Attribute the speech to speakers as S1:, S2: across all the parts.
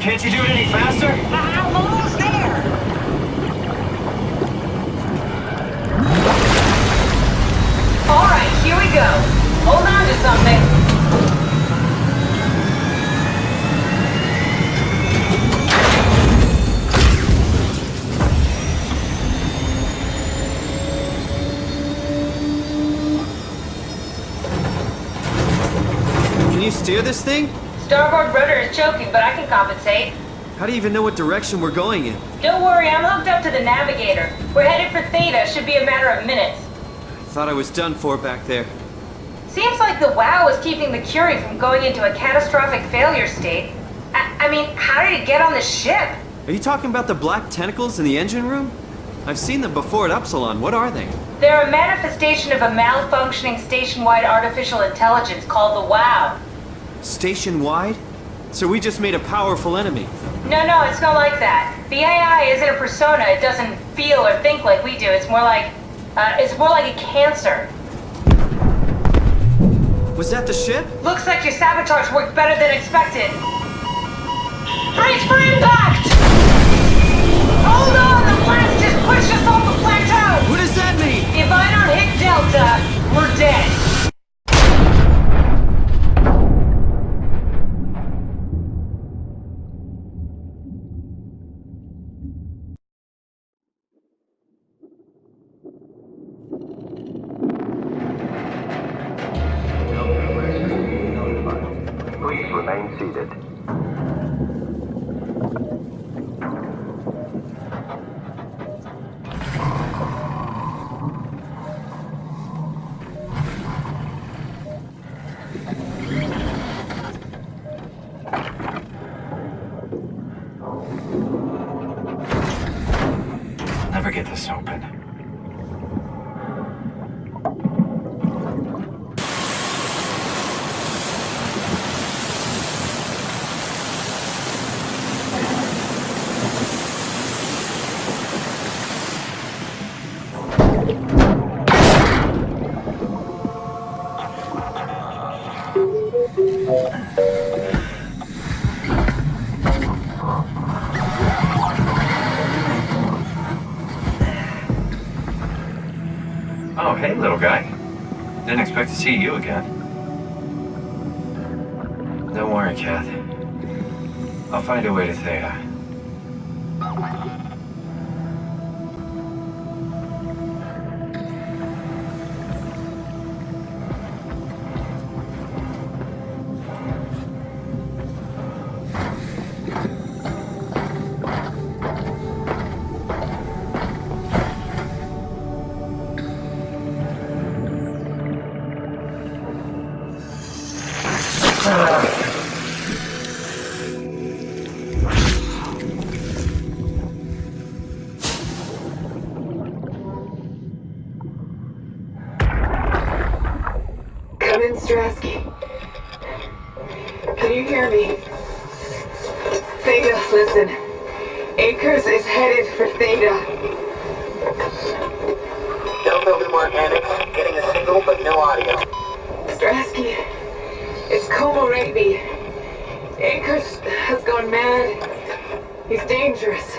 S1: Can't you do it any faster?
S2: I'm almost there! Alright, here we go. Hold on to something.
S3: Can you steer this thing?
S2: Starboard rudder is choking, but I can compensate.
S3: How do you even know what direction we're going in?
S2: Don't worry, I'm hooked up to the navigator. We're headed for Theta, should be a matter of minutes.
S3: I thought I was done for back there.
S2: Seems like the WOW is keeping the Curie from going into a catastrophic failure state. I mean, how did it get on the ship?
S3: Are you talking about the black tentacles in the engine room? I've seen them before at Upsilon. What are they?
S2: They're a manifestation of a malfunctioning station-wide artificial intelligence called the WOW.
S3: Station-wide? So we just made a powerful enemy.
S2: No, it's not like that. The AI isn't a persona. It doesn't feel or think like we do. It's more like a cancer.
S3: Was that the ship?
S2: Looks like your sabotage worked better than expected. Brace for impact! Hold on, the blast just pushed us off the plateau!
S3: What does that mean?
S2: If I don't hit Delta, we're dead.
S4: Please remain seated.
S1: Never get this open. Oh, hey, little guy. Didn't expect to see you again. Don't worry, Kath. I'll find a way to Theta.
S5: Come in, Strasky. Can you hear me? Theta, listen. Akers is headed for Theta.
S4: Delta Lou Organics, getting a signal but no audio.
S5: Strasky, it's Como Raby. Akers has gone mad. He's dangerous.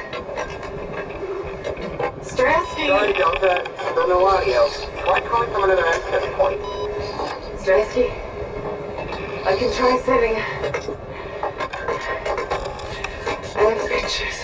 S5: Strasky!
S4: Sorry, Delta, still no audio. Try calling from another access point.
S5: Strasky, I can try setting. I have pictures.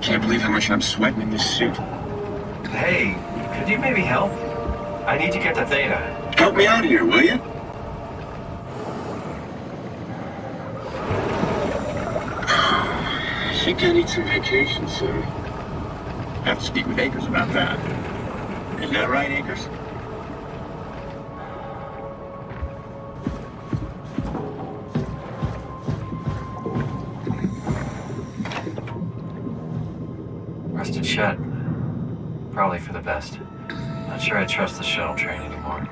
S6: Can't believe how much I'm sweating in this suit.
S1: Hey, could you maybe help? I need to get to Theta.
S6: Help me out here, will you? I think I need some vacation soon. Have to speak with Akers about that. Isn't that right, Akers?
S1: Rusted shut. Probably for the best. Not sure I trust the shuttle train anymore.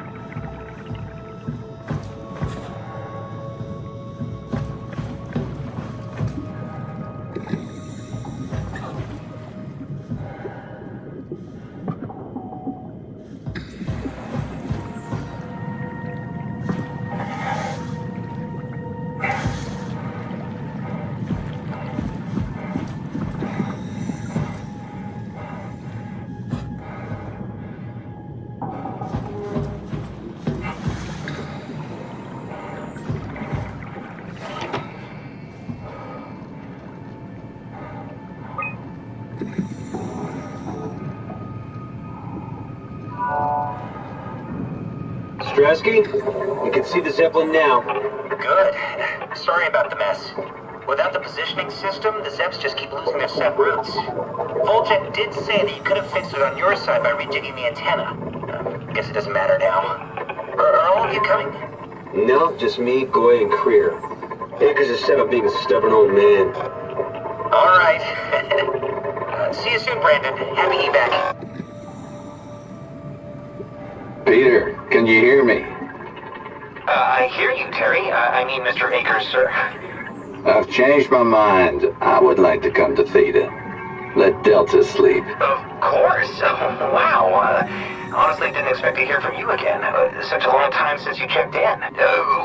S7: Strasky, you can see the Zeppelin now.
S8: Good. Sorry about the mess. Without the positioning system, the Zeps just keep losing their set routes. Voljet did say that you could have fixed it on your side by rejigging the antenna. I guess it doesn't matter now. Are all of you coming?
S7: No, just me, Goy, and Creer. Akers is set up being a stubborn old man.
S8: All right. See you soon, Brandon. Happy evac.
S6: Peter, can you hear me?
S8: I hear you, Terry. I mean, Mr. Akers, sir.
S6: I've changed my mind. I would like to come to Theta. Let Delta sleep.
S8: Of course. Wow. Honestly, didn't expect to hear from you again. Such a long time since you checked in.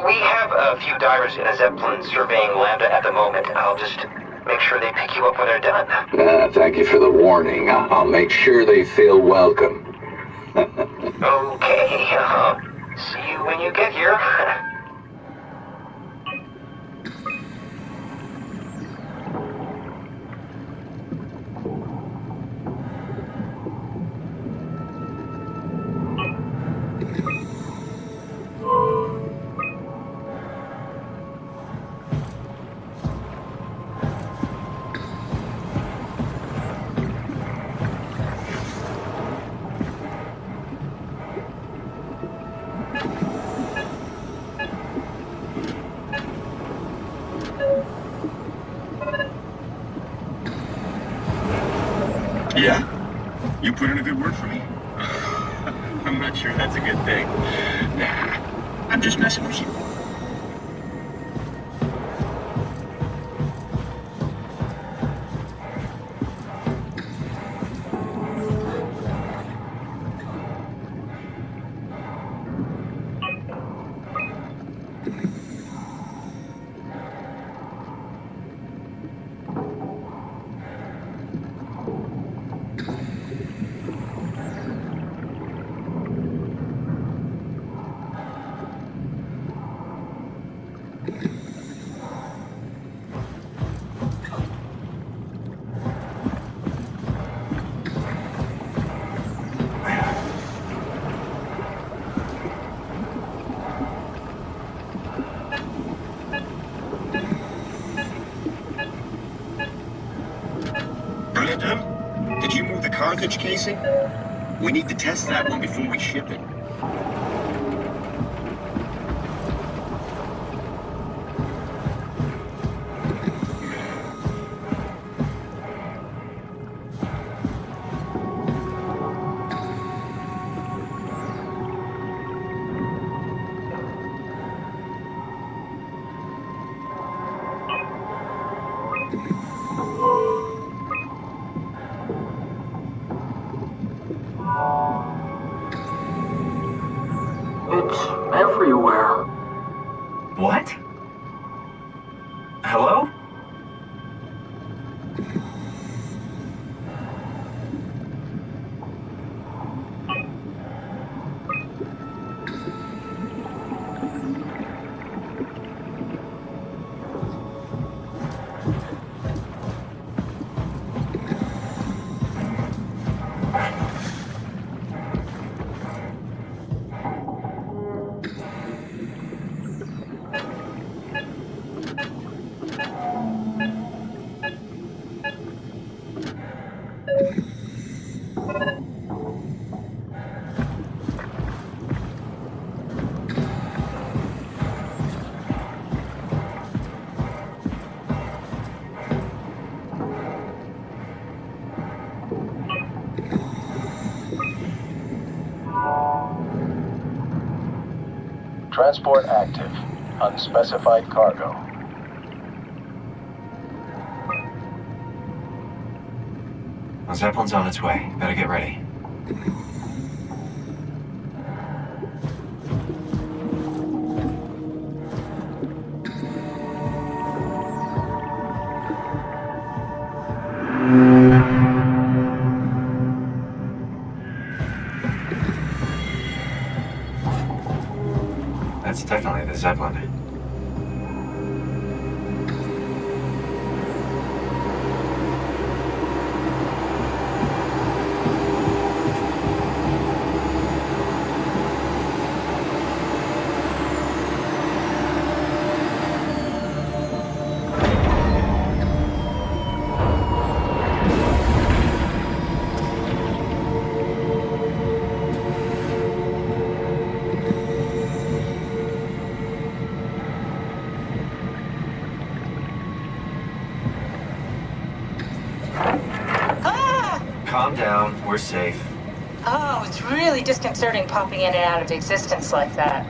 S8: We have a few divers in a Zeppelin surveying Lambda at the moment. I'll just make sure they pick you up when they're done.
S6: Thank you for the warning. I'll make sure they feel welcome.
S8: Okay. See you when you get here.
S6: Yeah? You put in a good word for me? I'm not sure that's a good thing. Nah, I'm just messing with you. Brandon, did you move the cartridge casing? We need to test that one before we ship it.
S9: It's everywhere.
S1: What? Hello?
S10: Transport active. Unspecified cargo.
S1: The Zeppelin's on its way. Better get ready. That's definitely the Zeppelin. calm down. We're safe.
S2: Oh, it's really disconcerting popping in and out of existence like that.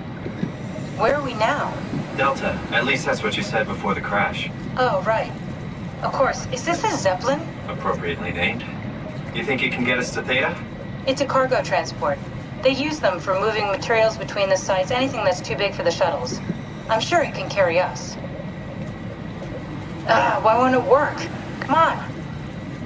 S2: Where are we now?
S1: Delta. At least that's what you said before the crash.
S2: Oh, right. Of course. Is this a Zeppelin?
S1: Appropriately named. You think you can get us to Theta?
S2: It's a cargo transport. They use them for moving materials between the sites, anything that's too big for the shuttles. I'm sure it can carry us. Why won't it work? Come on.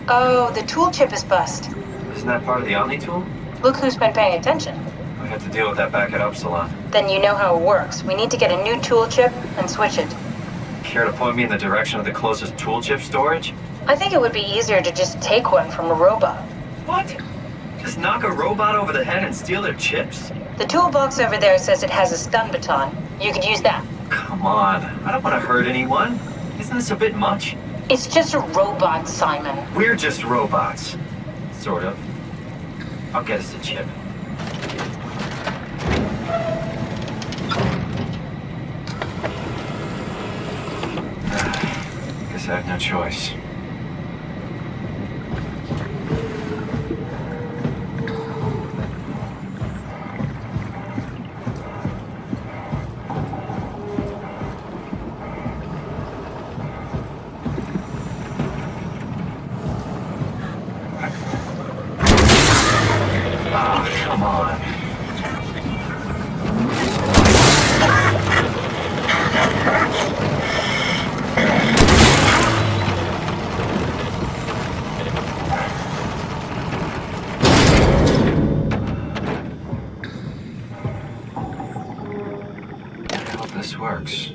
S2: Oh, the tool chip is bust.
S1: Isn't that part of the Omni tool?
S2: Look who's been paying attention.
S1: I had to deal with that back at Upsilon.
S2: Then you know how it works. We need to get a new tool chip and switch it.
S1: Care to point me in the direction of the closest tool chip storage?
S2: I think it would be easier to just take one from a robot.
S1: What? Just knock a robot over the head and steal their chips?
S2: The toolbox over there says it has a stun baton. You could use that.
S1: Come on. I don't want to hurt anyone. Isn't this a bit much?
S2: It's just a robot, Simon.
S1: We're just robots. Sort of. I'll get us a chip. Guess I have no choice. Come on. I hope this works.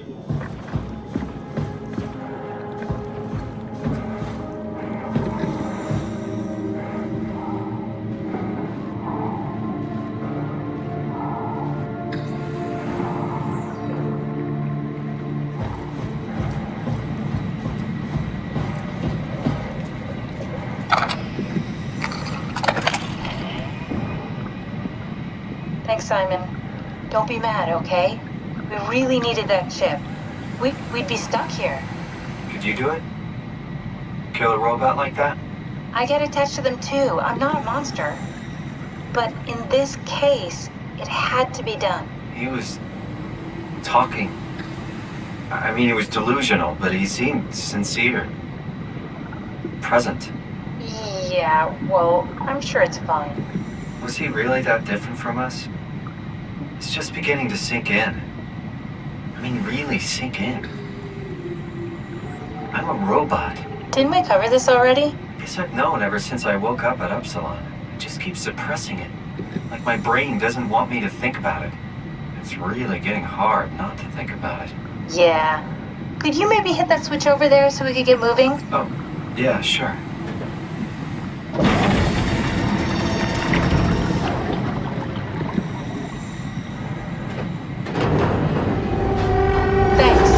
S2: Thanks, Simon. Don't be mad, okay? We really needed that chip. We'd be stuck here.
S1: Could you do it? Kill a robot like that?
S2: I get attached to them too. I'm not a monster. But in this case, it had to be done.
S1: He was talking. I mean, he was delusional, but he seemed sincere. Present.
S2: Yeah, well, I'm sure it's fine.
S1: Was he really that different from us? It's just beginning to sink in. I mean, really sink in. I'm a robot.
S2: Didn't we cover this already?
S1: Guess I've known ever since I woke up at Upsilon. I just keep suppressing it. Like my brain doesn't want me to think about it. It's really getting hard not to think about it.
S2: Yeah. Could you maybe hit that switch over there so we could get moving?
S1: Oh, yeah, sure.
S2: Thanks.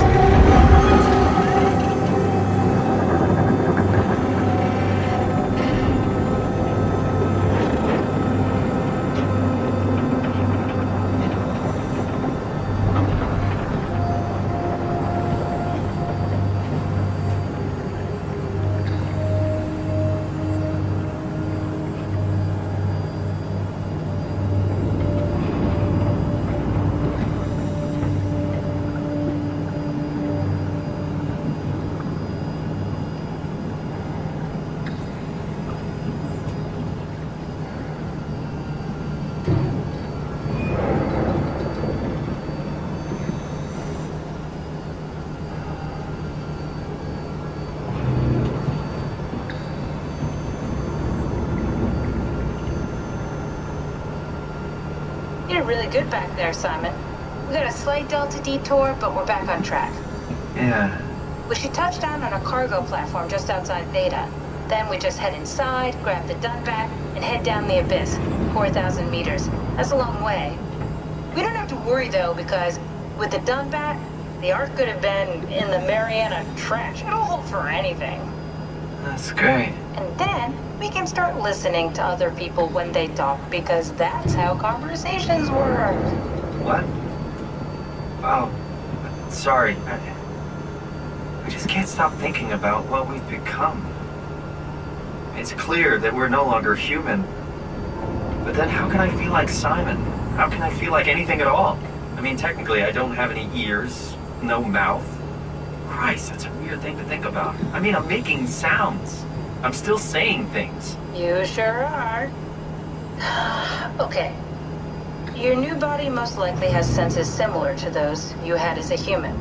S2: You did really good back there, Simon. We got a slight delta detour, but we're back on track.
S1: Yeah.
S2: We should touch down on a cargo platform just outside Theta. Then we just head inside, grab the Dunbat, and head down the abyss, 4,000 meters. That's a long way. We don't have to worry, though, because with the Dunbat, the Ark could have been in the Mariana Trench. It'll hold for anything.
S1: That's great.
S2: And then we can start listening to other people when they talk, because that's how conversations work.
S1: What? Oh, sorry. I just can't stop thinking about what we've become. It's clear that we're no longer human. But then how can I feel like Simon? How can I feel like anything at all? I mean, technically, I don't have any ears, no mouth. Christ, that's a weird thing to think about. I mean, I'm making sounds. I'm still saying things.
S2: You sure are. Okay. Your new body most likely has senses similar to those you had as a human.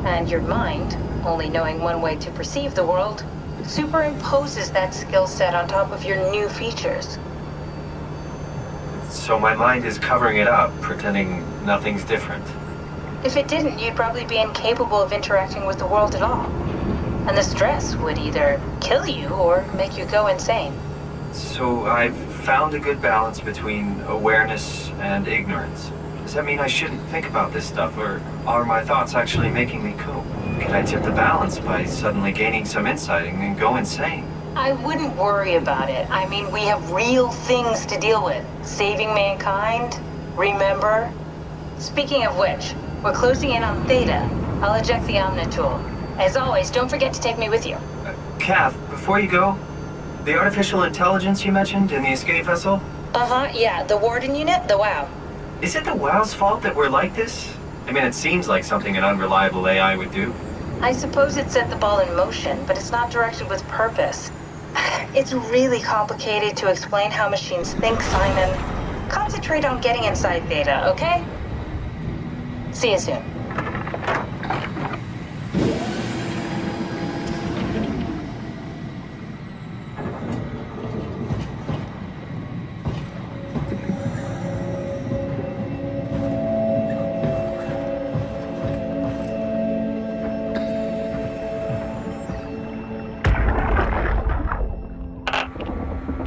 S2: And your mind, only knowing one way to perceive the world, superimposes that skill set on top of your new features.
S1: So my mind is covering it up, pretending nothing's different.
S2: If it didn't, you'd probably be incapable of interacting with the world at all. And the stress would either kill you or make you go insane.
S1: So I've found a good balance between awareness and ignorance. Does that mean I shouldn't think about this stuff, or are my thoughts actually making me cope? Can I tip the balance by suddenly gaining some insight and then go insane?
S2: I wouldn't worry about it. I mean, we have real things to deal with. Saving mankind, remember? Speaking of which, we're closing in on Theta. I'll eject the Omnitool. As always, don't forget to take me with you.
S1: Kath, before you go, the artificial intelligence you mentioned in the escape vessel?
S2: Uh-huh, yeah, the Warden unit, the WOW.
S1: Is it the WOW's fault that we're like this? I mean, it seems like something an unreliable AI would do.
S2: I suppose it set the ball in motion, but it's not directed with purpose. It's really complicated to explain how machines think, Simon. Concentrate on getting inside Theta, okay? See you soon.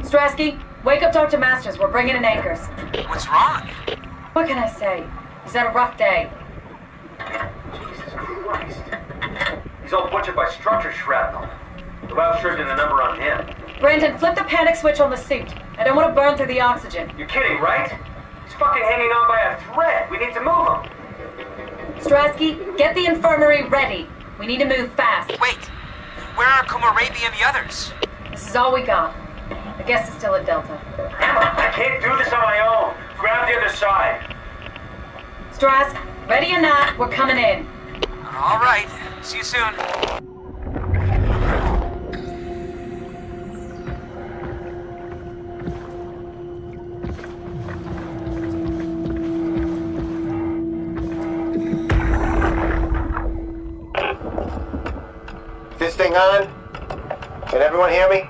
S11: Strasky, wake up Dr. Masters. We're bringing in anchors.
S8: What's wrong?
S11: What can I say? He's had a rough day.
S8: Jesus Christ. He's all butchered by structure shrapnel. The WOW sure did a number on him.
S11: Brandon, flip the panic switch on the suit. I don't want to burn through the oxygen.
S8: You're kidding, right? He's fucking hanging on by a thread. We need to move him.
S11: Strasky, get the infirmary ready. We need to move fast.
S8: Wait. Where are Kumarabi and the others?
S11: This is all we got. The guest is still at Delta.
S8: Emma, I can't do this on my own. Grab the other side.
S11: Strask, ready or not, we're coming in.
S8: All right. See you soon.
S12: This thing on? Can everyone hear me?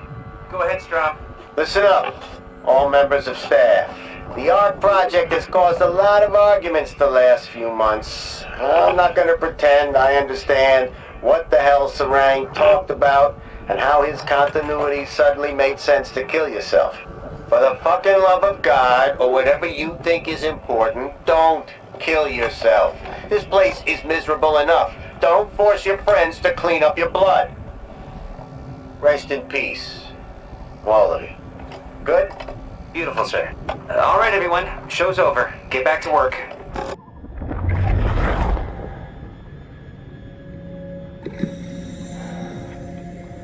S8: Go ahead, Strom.
S12: Listen up, all members of staff. The ARC project has caused a lot of arguments the last few months. I'm not going to pretend I understand what the hell Sarang talked about and how his continuity suddenly made sense to kill yourself. For the fucking love of God, or whatever you think is important, don't kill yourself. This place is miserable enough. Don't force your friends to clean up your blood. Rest in peace, all of you. Good?
S8: Beautiful, sir. All right, everyone. Show's over. Get back to work.